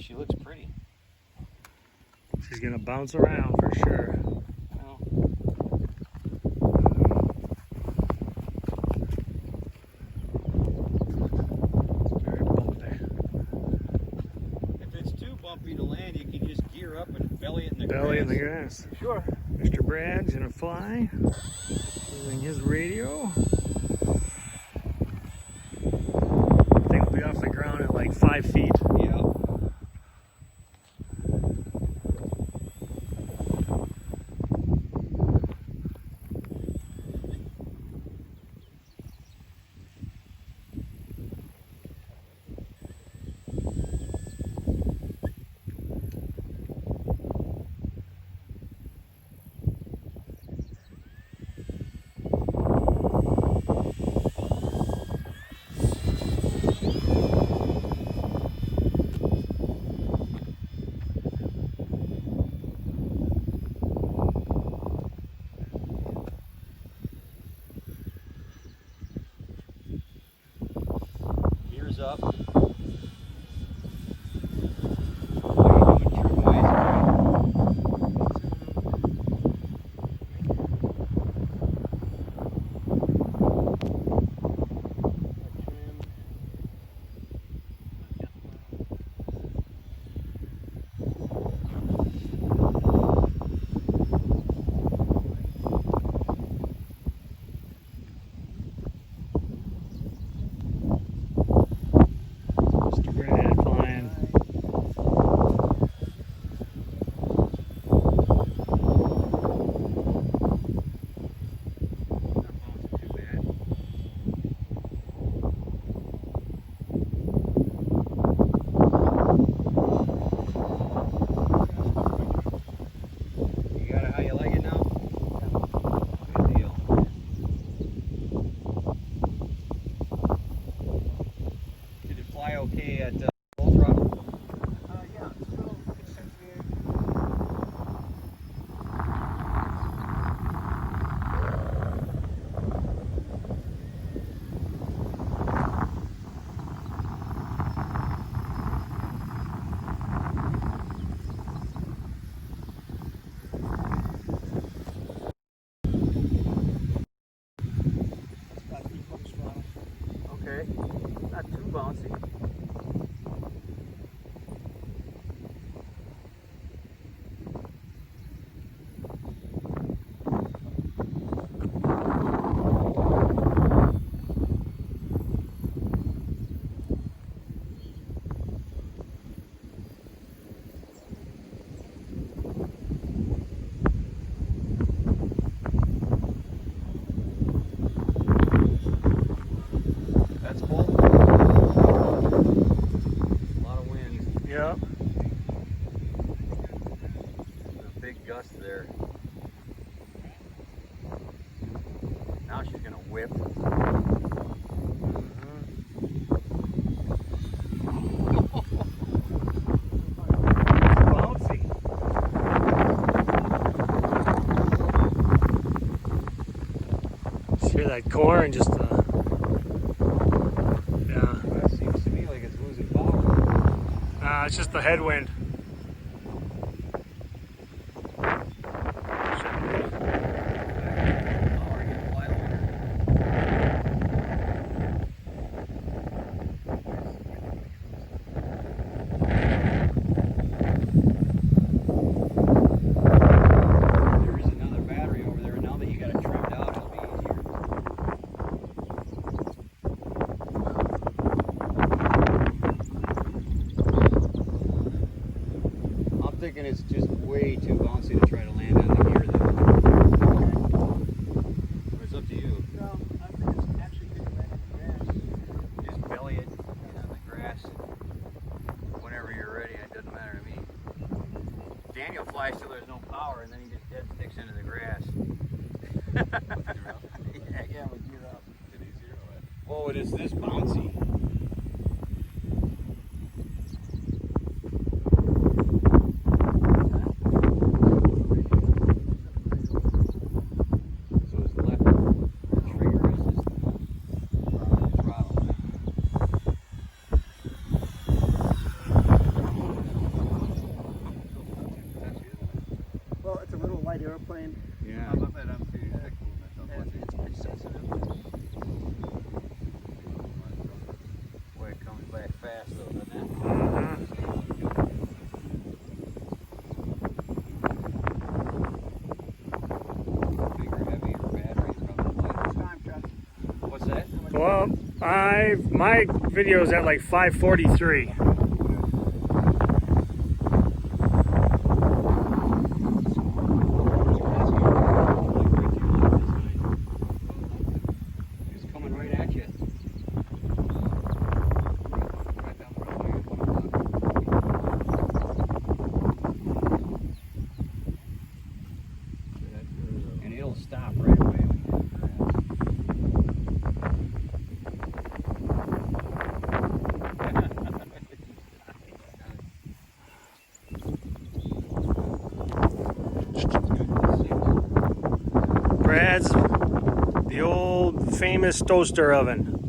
she looks pretty. She's gonna bounce around for sure. Well, It's very bumpy. if it's too bumpy to land, you can just gear up and belly it in the grass. Belly in the grass. Sure. Mr. Brad's gonna fly using his radio. I think we'll be off the ground at like 5 feet. Yeah. Gears up. Mr. Brad flying. You got it how you like it now? Good deal. Did it fly okay at full throttle? Yeah, still essentially. That's 5 feet from the throttle. Okay. Not too bouncy. That's full. A lot of wind. Yep. A big gust there. Now she's gonna whip. Bouncy. Just hear that corn just yeah. That seems to me like it's losing power. It's just the headwind. Power, you can fly longer. There is another battery over there. Now that you got it trimmed out, it'll be easier. I'm thinking it's just way too bouncy to try to land on the gear though. But it's up to you. No, I think it's actually good to land in the grass. Just belly it on the grass whenever you're ready. It doesn't matter to me. Daniel flies till there's no power and then he just dead sticks into the grass. Yeah, we gear up. Did he zero it? Oh, it is this bouncy. So his left trigger is just throttle. airplane. Yeah. I love that I'm too. That's cool. And it's pitch sensitive. Boy, it comes back fast though, doesn't it? Bigger, heavier batteries probably. It's time, Chuck. What's that? Well, my video's at like 543. It's coming right at you. Right down the road. And it'll stop right away when you hit the Brad's the old famous toaster oven.